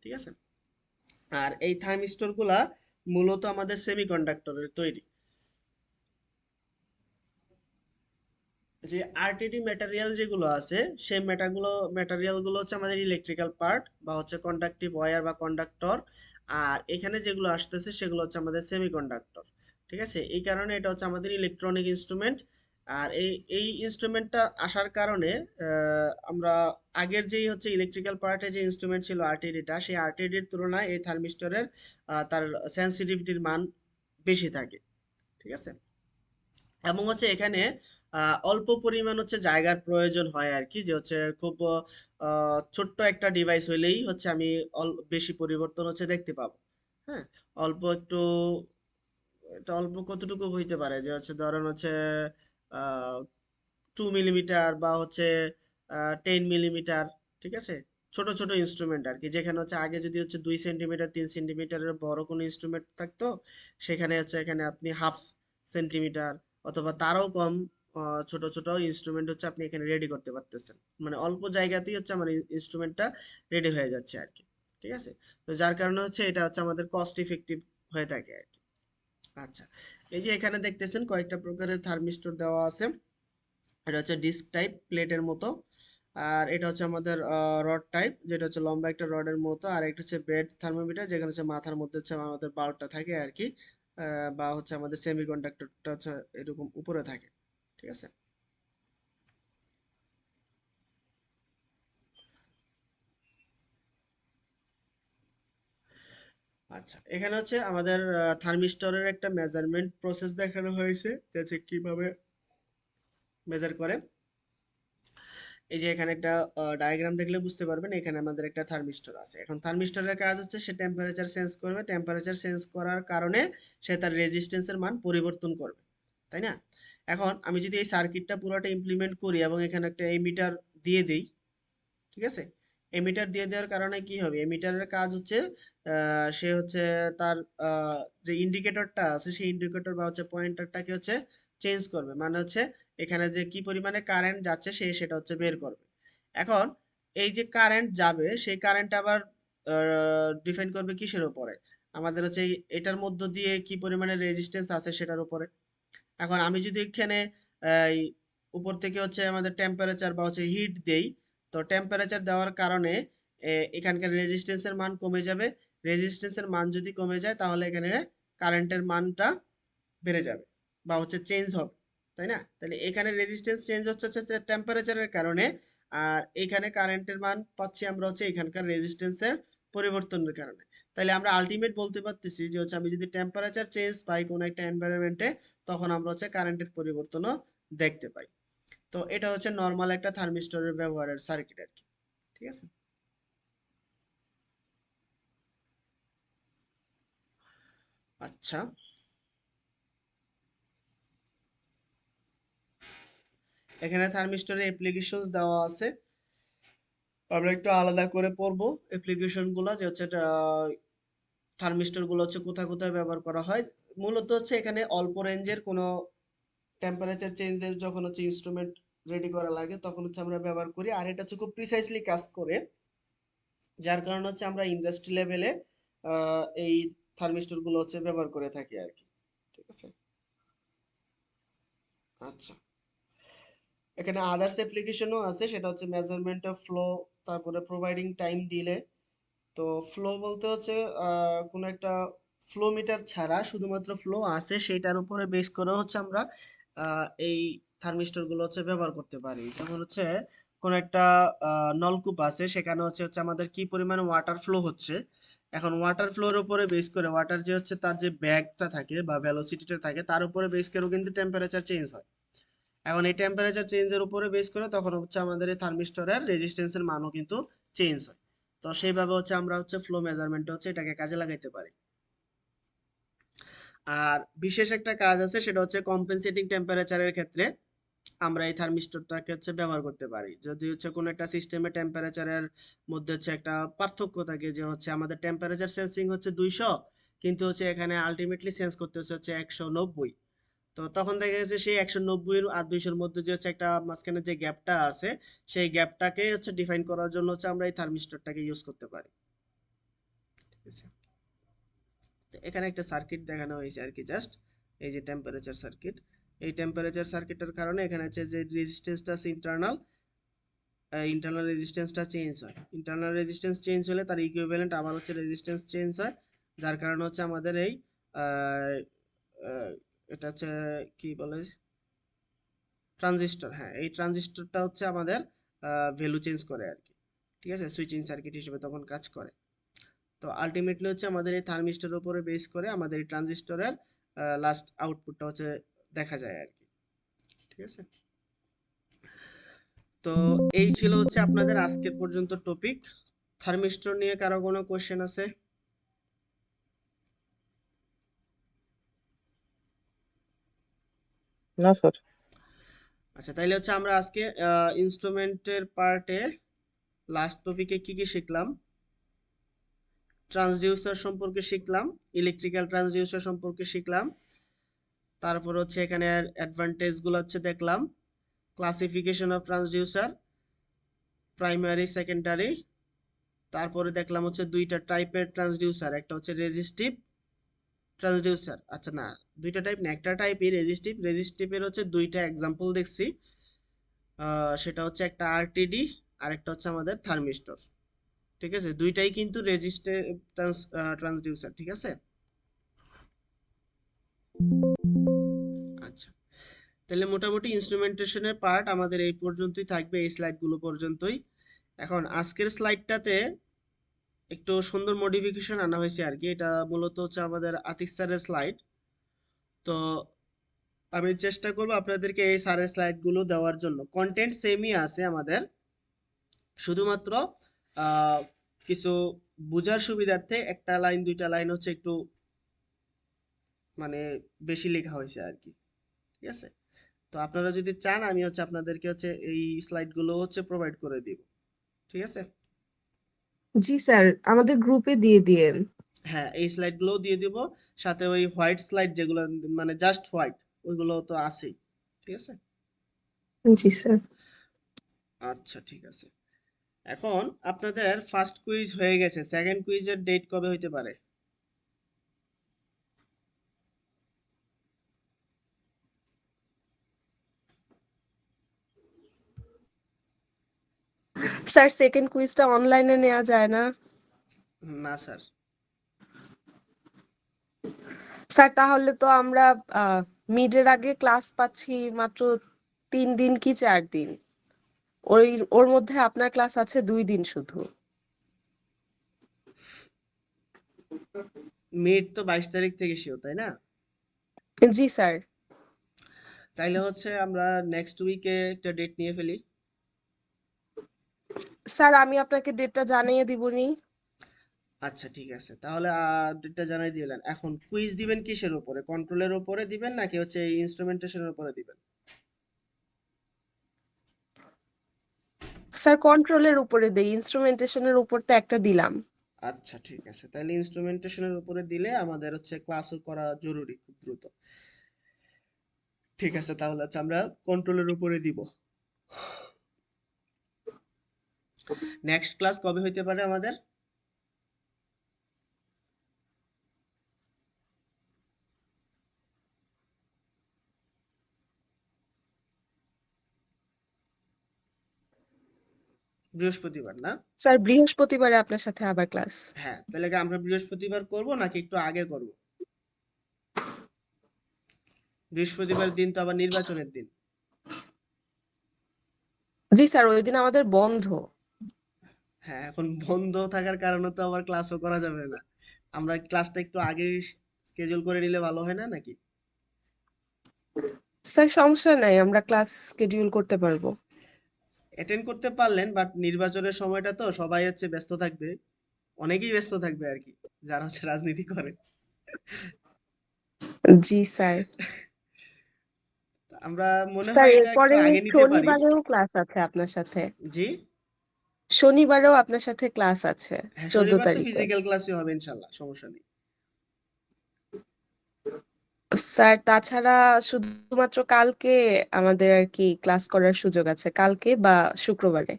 Speaker 1: ঠিক আছে। আর এই থার্মিস্টর গুলা মূলত আমাদের সেমিকন্ডাক্টরের তৈরি। যে আরটিডি ম্যাটেরিয়াল যেগুলো আছে, সেই ম্যাটেরিয়াল গুলো হচ্ছে আমাদের ইলেকট্রিক্যাল পার্ট বা হচ্ছে কন্ডাকটিভ ওয়্যার বা কন্ডাক্টর। আর এখানে যেগুলো আসতেছে সেগুলো হচ্ছে আমাদের সেমিকন্ডাক্টর। ঠিক আছে, এই কারণে এটা হচ্ছে আমাদের ইলেকট্রনিক ইনস্ট্রুমেন্ট। আর এই ইনস্ট্রুমেন্টটা আসার কারণে আমরা আগের যেই হচ্ছে ইলেকট্রিক্যাল পার্টে যে ইনস্ট্রুমেন্ট ছিল আরটিডিটা, সেই আরটিডির তুলনায় এই থার্মিস্টরের তার সেন্সিটিভিটির মান বেশি থাকে। ঠিক আছে। এবং হচ্ছে এখানে অল্প পরিমাণ হচ্ছে জায়গার প্রয়োজন হয় আর কি, যে হচ্ছে খুব ছোট্ট একটা ডিভাইস হইলেই হচ্ছে আমি বেশি পরিবর্তন হচ্ছে দেখতে পাবো। হ্যাঁ, অল্প একটু, এটা অল্প কতটুকু হইতে পারে, যে হচ্ছে ধরেন হচ্ছে 2 মিলিমিটার বা হচ্ছে 10 মিলিমিটার। ঠিক আছে, ছোট ছোট ইনস্ট্রুমেন্ট আর কি, যেখানে হচ্ছে আগে যদি হচ্ছে 2 সেন্টিমিটার 3 সেন্টিমিটারের বড় কোনো ইনস্ট্রুমেন্ট থাকতো, সেখানে হচ্ছে এখানে আপনি 1/2 সেন্টিমিটার অথবা তারও কম ছোট ছোট ইনস্ট্রুমেন্ট হচ্ছে আপনি এখানে রেডি করতে পারতেছেন। মানে অল্প জায়গাতেই হচ্ছে আমার ইনস্ট্রুমেন্টটা রেডি হয়ে যাচ্ছে আর কি। ঠিক আছে। তো যার কারণে হচ্ছে এটা হচ্ছে আমাদের কস্ট ইফেক্টিভ হয়ে থাকে আর কি। আচ্ছা, এই যে এখানে দেখতেছেন কয়েকটা প্রকারের থার্মিস্টর দেওয়া আছে। এটা হচ্ছে ডিস্ক টাইপ প্লেটের মতো। আর এটা হচ্ছে আমাদের রড টাইপ, যেটা হচ্ছে লম্বা একটা রডের মতো। আর একটা হচ্ছে বেড থার্মোমিটার, যেখানে হচ্ছে মাথার মধ্যে হচ্ছে আমাদের বাল্বটা থাকে আর কি। বা হচ্ছে আমাদের সেমিকন্ডাক্টরটা হচ্ছে এরকম উপরে থাকে। ঠিক আছে। আচ্ছা, এখানে হচ্ছে আমাদের থার্মিস্টরের একটা মেজারমেন্ট প্রসেস দেখানো হয়েছে, যে হচ্ছে কিভাবে মেজার করে। এই যে এখানে একটা ডায়াগ্রাম দেখলে বুঝতে পারবেন, এখানে আমাদের একটা থার্মিস্টর আছে। এখন থার্মিস্টরের কাজ হচ্ছে সে টেম্পারেচার সেন্স করবে, টেম্পারেচার সেন্স করার কারণে সে তার রেজিস্ট্যান্সের মান পরিবর্তন করবে, তাই না? এখন আমি যদি এই সার্কিটটা পুরোটা ইমপ্লিমেন্ট করি এবং এখানে একটা এমিটার দিয়ে দেই, ঠিক আছে? এমিটার দিয়ে দেওয়ার কারণে কি হবে? এমিটারের কাজ হচ্ছে সে হচ্ছে তার যে ইন্ডিকেটরটা আছে সেই ইন্ডিকেটর বা হচ্ছে পয়েন্টারটাকে হচ্ছে চেঞ্জ করবে। মানে হচ্ছে এখানে যে কি পরিমাণে কারেন্ট যাচ্ছে সে সেটা হচ্ছে বের করবে। এখন এই যে কারেন্ট যাবে সেই কারেন্ট আবার ডিপেন্ড করবে কিসের উপরে? আমাদের হচ্ছে এটার মধ্য দিয়ে কি পরিমাণে রেজিস্ট্যান্স আছে সেটার উপরে। এখন আমি যদি এখানে এই উপর থেকে হচ্ছে আমাদের টেম্পারেচার বা হচ্ছে হিট দেই, তো টেম্পারেচার দেওয়ার কারণে এখানকার রেজিস্ট্যান্সের মান কমে যাবে। রেজিস্ট্যান্সের মান যদি কমে যায় তাহলে এখানে কারেন্টের মানটা বেড়ে যাবে বা হচ্ছে চেঞ্জ হবে, তাই না? তাহলে এখানে রেজিস্ট্যান্স চেঞ্জ হচ্ছে হচ্ছে টেম্পারেচারের কারণে। আর এখানে কারেন্টের মান পাচ্ছি আমরা হচ্ছে এখানকার রেজিস্ট্যান্সের পরিবর্তনের কারণে। তাহলে আমরা আলটিমেট বলতে পারতেছি যে হচ্ছে আমি যদি টেম্পারেচার চেঞ্জ পাই কোনো একটা এনভায়রনমেন্টে, তখন আমরা হচ্ছে কারেন্টের পরিবর্তনও দেখতে পাই। তো এটা হচ্ছে নর্মাল একটা থার্মিস্টরের ব্যবহারের সার্কিট আর কি। ঠিক আছে। আচ্ছা, এখানে থার্মিস্টরের অ্যাপ্লিকেশনস দেওয়া আছে। আমরা একটু আলাদা করে পড়বো অ্যাপ্লিকেশন গুলা, যে হচ্ছে থার্মিস্টর গুলো হচ্ছে কোথায় কোথায় ব্যবহার করা হয়। মূলত হচ্ছে এখানে অল্প রেঞ্জের কোনো টেম্পারেচার চেঞ্জের যখন হচ্ছে ইনস্ট্রুমেন্ট রেডি করা লাগে তখন হচ্ছে আমরা ব্যবহার করি। আর এটা হচ্ছে খুব প্রিসাইসলি কাজ করে, যার কারণে হচ্ছে আমরা ইন্ডাস্ট্রি লেভেলে এই থার্মিস্টর গুলো হচ্ছে ব্যবহার করে থাকি আর কি। ঠিক আছে। আচ্ছা, এখানে আদার্স অ্যাপ্লিকেশনও আছে, সেটা হচ্ছে মেজারমেন্ট অফ ফ্লো, তারপরে প্রোভাইডিং টাইম ডিলে। তো ফ্লো বলতে হচ্ছে কোনো একটা ফ্লো মিটার ছাড়া শুধুমাত্র ফ্লো আছে সেটার উপরে বেস করে হচ্ছে আমরা এই থার্মিস্টর গুলো হচ্ছে ব্যবহার করতে পারি। যেমন হচ্ছে কোনো একটা নলকূপ আছে, সেখানে হচ্ছে হচ্ছে আমাদের কি পরিমাণে ওয়াটার ফ্লো হচ্ছে, এখন ওয়াটার ফ্লোর উপরে বেস করে ওয়াটার যে হচ্ছে তার যে ব্যাগটা থাকে বা ভেলোসিটিটা থাকে তার উপরে বেস করেও কিন্তু টেম্পারেচার চেঞ্জ হয়। এখন এই টেম্পারেচার চেঞ্জের উপরে বেস করে তখন হচ্ছে আমাদের এই থার্মিস্টরের রেজিস্ট্যান্সের মানও কিন্তু চেঞ্জ হয়। তো সেইভাবে হচ্ছে আমরা হচ্ছে ফ্লো মেজারমেন্টে হচ্ছে এটাকে কাজে লাগাইতে পারি। আর বিশেষ একটা কাজ আছে, সেটা হচ্ছে কম্পেনসেটিং টেম্পারেচারের ক্ষেত্রে আমরা এই থার্মিস্টরটাকে হচ্ছে ব্যবহার করতে পারি। যদি হচ্ছে কোনো একটা সিস্টেমে টেম্পারেচারের মধ্যে হচ্ছে একটা পার্থক্য থাকে, যে হচ্ছে আমাদের টেম্পারেচার সেন্সিং হচ্ছে 200, কিন্তু হচ্ছে এখানে আলটিমেটলি সেন্স করতেছে হচ্ছে 190। তো তখন দেখা গেছে সেই 190 আর 200 মধ্যে যে হচ্ছে একটা মাঝখানে যে গ্যাপটা আছে, সেই গ্যাপটাকে হচ্ছে ডিফাইন করার জন্য হচ্ছে আমরা এই থার্মিস্টরটাকে ইউজ করতে পারি। ঠিক আছে, তো এখানে একটা সার্কিট দেখানো হয়েছে আর কি, জাস্ট এই যে টেম্পারেচার সার্কিট। এই টেম্পারেচার সার্কিটের কারণে এখানে হচ্ছে যে রেজিস্ট্যান্সটা আছে ইন্টারনাল, ইন্টারনাল রেজিস্ট্যান্সটা চেঞ্জ হয়। ইন্টারনাল রেজিস্ট্যান্স চেঞ্জ হলে তার ইকুইভ্যালেন্ট আবার হচ্ছে রেজিস্ট্যান্স চেঞ্জ হয়, যার কারণে হচ্ছে আমাদের এই আহ, আহ, এটা হচ্ছে কি বলে, ট্রানজিস্টর। হ্যাঁ, এই ট্রানজিস্টরটা হচ্ছে আমাদের ভ্যালু চেঞ্জ করে আর কি। ঠিক আছে, সুইচিং সার্কিট হিসেবে তখন কাজ করে। তো আলটিমেটলি হচ্ছে আমাদের এই থার্মিস্টরের উপরে বেস করে আমাদের এই ট্রানজিস্টরের লাস্ট আউটপুটটা হচ্ছে দেখা যায় আর কি। ঠিক আছে, তো এই ছিল হচ্ছে আপনাদের আজকের পর্যন্ত টপিক। থার্মিস্টর নিয়ে কারো কোনো কোশ্চেন আছে?
Speaker 2: না স্যার।
Speaker 1: আচ্ছা, তাইলে হচ্ছে আমরা আজকে ইনস্ট্রুমেন্টের পার্টে লাস্ট টপিকে কি কি শিখলাম? ট্রান্সডিউসার সম্পর্কে শিখলাম, ইলেকট্রিক্যাল ট্রান্সডিউসার সম্পর্কে শিখলাম, তারপর হচ্ছে এখানে অ্যাডভান্টেজ গুলো হচ্ছে দেখলাম, classification of transducer, primary secondary, তারপরে দেখলাম হচ্ছে দুইটা টাইপের ট্রান্সডিউসার, একটা হচ্ছে রেজিস্টিভ ট্রান্সডিউসার, আচ্ছা না, দুইটা টাইপ না, একটা টাইপই রেজিস্টিভ। রেজিস্টিভের হচ্ছে দুইটা এক্সাম্পল দেখছি, সেটা হচ্ছে একটা আরটিডি আর একটা হচ্ছে আমাদের থার্মিস্টর। ঠিক আছে, দুইটাই কিন্তু রেজিস্টিভ ট্রান্সডিউসার। ঠিক আছে, আচ্ছা, তাহলে মোটামুটি ইনস্ট্রুমেন্টেশনের পার্ট আমাদের এই পর্যন্তই থাকবে, এই স্লাইডগুলো পর্যন্তই। এখন আজকের স্লাইডটাতে একটু সুন্দর মডিফিকেশন আনা হয়েছে আর কি, এটা মূলত হচ্ছে আমাদের আতিক স্যারের স্লাইড। তো আমি চেষ্টা করব আপনাদেরকে এই স্যারের স্লাইডগুলো দেওয়ার জন্য। কন্টেন্ট সেমই আছে আমাদের, শুধুমাত্র আহ, কিছু বোঝার সুবিধার্থে একটা লাইন দুইটা লাইন হচ্ছে একটু মানে বেশি লেখা হয়েছে আর কি। ঠিক আছে, তো আপনারা যদি চান আমি হচ্ছে আপনাদেরকে হচ্ছে এই স্লাইডগুলো হচ্ছে প্রোভাইড করে দিব। ঠিক আছে,
Speaker 3: জি স্যার, আমাদের গ্রুপে দিয়ে দিয়েন।
Speaker 1: হ্যাঁ এই স্লাইডগুলোও দিয়ে দিব, সাথে ওই হোয়াইট স্লাইড যেগুলো মানে জাস্ট হোয়াইট, ওইগুলো তো আছেই। ঠিক আছে,
Speaker 3: জি স্যার।
Speaker 1: আচ্ছা ঠিক আছে। এখন আপনাদের ফার্স্ট কুইজ হয়ে গেছে, সেকেন্ড কুইজের ডেট কবে হইতে পারে?
Speaker 3: স্যার, সেকেন্ড কুইজটা অনলাইনে নেওয়া যায় না?
Speaker 1: না স্যার।
Speaker 3: স্যার, তাহলে তো আমরা মিডের আগে ক্লাস পাচ্ছি মাত্র 3 দিন কি 4 দিন। ওই ওর মধ্যে আপনার ক্লাস আছে 2 দিন শুধু।
Speaker 1: মিড তো 22 তারিখ থেকে শিওর, তাই না?
Speaker 3: জি স্যার।
Speaker 1: তাইলে হচ্ছে আমরা নেক্সট উইকে একটা ডেট নিয়ে ফেলি।
Speaker 3: স্যার, আমি আপনাকে ডেটটা জানিয়ে দিবনি।
Speaker 1: আচ্ছা ঠিক আছে, তাহলে ডেটটা জানাই দিলেন। এখন কুইজ দিবেন কিসের উপরে, কন্ট্রোলের উপরে দিবেন নাকি হচ্ছে ইনস্ট্রুমেন্টেশনের উপরে দিবেন?
Speaker 3: স্যার, কন্ট্রোলের উপরে দেই, ইনস্ট্রুমেন্টেশনের উপর তো একটা দিলাম।
Speaker 1: আচ্ছা ঠিক আছে, তাহলে ইনস্ট্রুমেন্টেশনের উপরে দিলে আমাদের হচ্ছে ক্লাসও করা জরুরি খুব দ্রুত। ঠিক আছে, তাহলে হচ্ছে আমরা কন্ট্রোলের উপরে দিব। নেক্সট ক্লাস কবে হইতে পারে আমাদের? বৃহস্পতিবার না?
Speaker 3: স্যার, বৃহস্পতিবারে আপনার সাথে আবার ক্লাস।
Speaker 1: হ্যাঁ, তাহলে কি আমরা বৃহস্পতিবার করব নাকি একটু আগে করব? বৃহস্পতিবার দিন তো আবার নির্বাচনের দিন।
Speaker 3: জি স্যার, ওই দিন আমাদের বন্ধ।
Speaker 1: হ্যাঁ, এখন বন্ধ থাকার কারণে তো আবার ক্লাসও করা যাবে না। আমরা ক্লাসটা একটু আগে স্কেডিউল করে নিলে ভালো হয় না নাকি?
Speaker 3: স্যার সমস্যা নাই, আমরা ক্লাস শিডিউল করতে পারবো।
Speaker 1: অ্যাটেন্ড করতে পারলেন, বাট নির্বাচনের সময়টা তো সবাই হচ্ছে ব্যস্ত থাকবে। অনেকেই ব্যস্ত থাকবে আর কি, যারা হচ্ছে রাজনীতি করে।
Speaker 3: জি স্যার।
Speaker 1: আমরা মনে
Speaker 3: স্যার
Speaker 1: হয় এটা একটু
Speaker 3: এরপরে
Speaker 1: আগে নিতে পারি।
Speaker 3: শনিবারেও ক্লাস আছে আপনার সাথে।
Speaker 1: জি।
Speaker 3: শনিবারেও আপনার সাথে ক্লাস আছে
Speaker 1: হ্যাঁ,
Speaker 3: 14
Speaker 1: শনিবার তো
Speaker 3: তারিখে।
Speaker 1: ফিজিক্যাল ক্লাসই হবে ইনশাল্লাহ, সমস্যা নেই।
Speaker 3: স্যার তাছাড়া শুধুমাত্র কালকে আমাদের আর কি ক্লাস করার সুযোগ আছে, কালকে বা শুক্রবারে।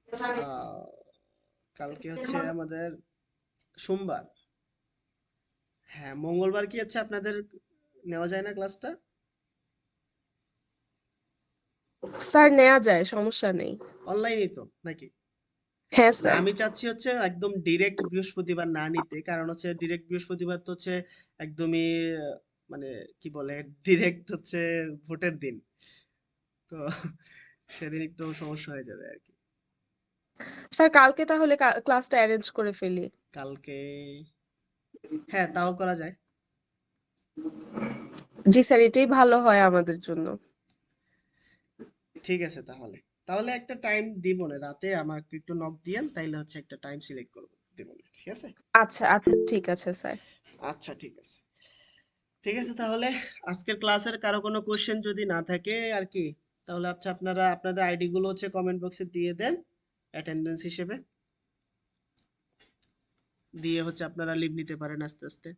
Speaker 1: আহ, কালকে হচ্ছে আমাদের সোমবার। হ্যাঁ, মঙ্গলবার কি হচ্ছে আপনাদের নেওয়া যায় না ক্লাসটা?
Speaker 3: স্যার নেওয়া যায়, সমস্যা নেই।
Speaker 1: অনলাইনেই তো নাকি?
Speaker 3: হ্যাঁ
Speaker 1: না,
Speaker 3: স্যার।
Speaker 1: আমি চাচ্ছি হচ্ছে একদম ডিরেক্ট বৃহস্পতিবার না নিতে, কারণ হচ্ছে ডিরেক্ট বৃহস্পতিবার তো হচ্ছে একদমই মানে কি বলে, ডিরেক্ট হচ্ছে ভোটের দিন। তো সেদিন একটু সমস্যা হয়ে যাবে আর কি।
Speaker 3: স্যার কালকে তাহলে ক্লাসটা অ্যারেঞ্জ করে ফেলি।
Speaker 1: কালকে, হ্যাঁ তাও করা যায়।
Speaker 3: জি স্যার, এটাই ভালো হয় আমাদের জন্য।
Speaker 1: ঠিক আছে তাহলে। তাহলে একটা টাইম দিব না, রাতে আমাকে একটু নক দিয়েন, তাইলে হচ্ছে একটা টাইম সিলেক্ট করবো, দিব না, ঠিক আছে?
Speaker 3: আচ্ছা আচ্ছা, ঠিক আছে স্যার।
Speaker 1: আচ্ছা ঠিক আছে। ঠিক আছে তাহলে, আজকের ক্লাসের কারো কোনো কোশ্চেন যদি না থাকে আর কি, তাহলে আচ্ছা আপনারা আপনাদের আইডি গুলো হচ্ছে কমেন্ট বক্সে দিয়ে দেন অ্যাটেন্ডেন্স হিসেবে, দিয়ে হচ্ছে আপনারা লিভ নিতে পারেন আস্তে আস্তে।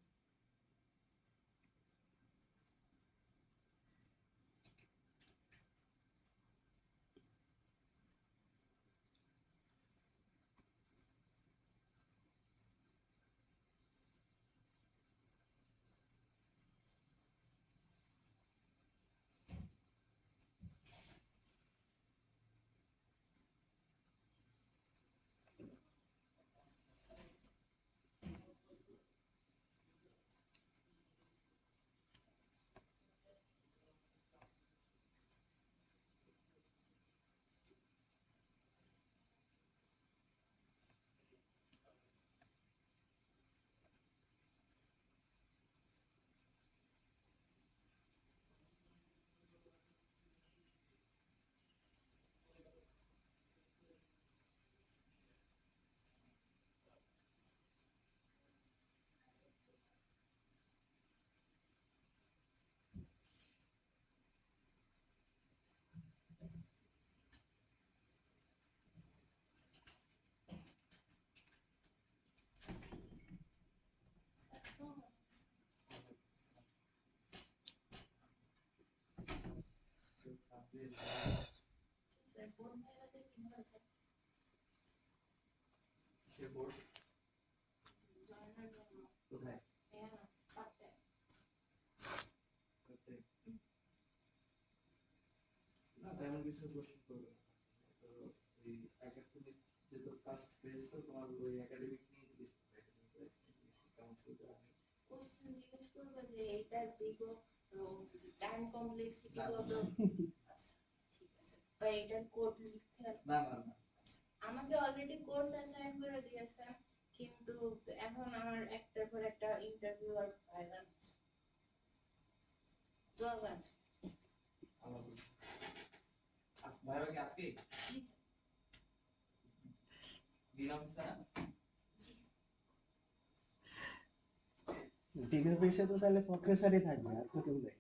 Speaker 1: দিনের বেশে তো তাহলে প্রফেসরই থাকবে, আর তো কেউ নেই।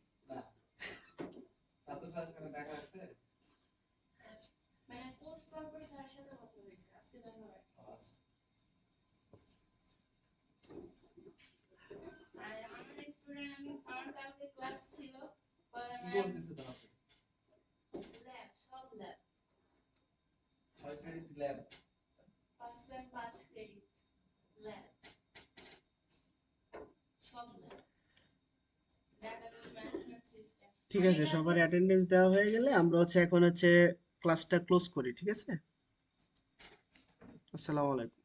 Speaker 1: ঠিক আছে, সবার অ্যাটেন্ডেন্স দেওয়া হয়ে গেলে আমরা হচ্ছে এখন হচ্ছে ক্লাসটা ক্লোজ করি, ঠিক আছে? আসসালামু আলাইকুম।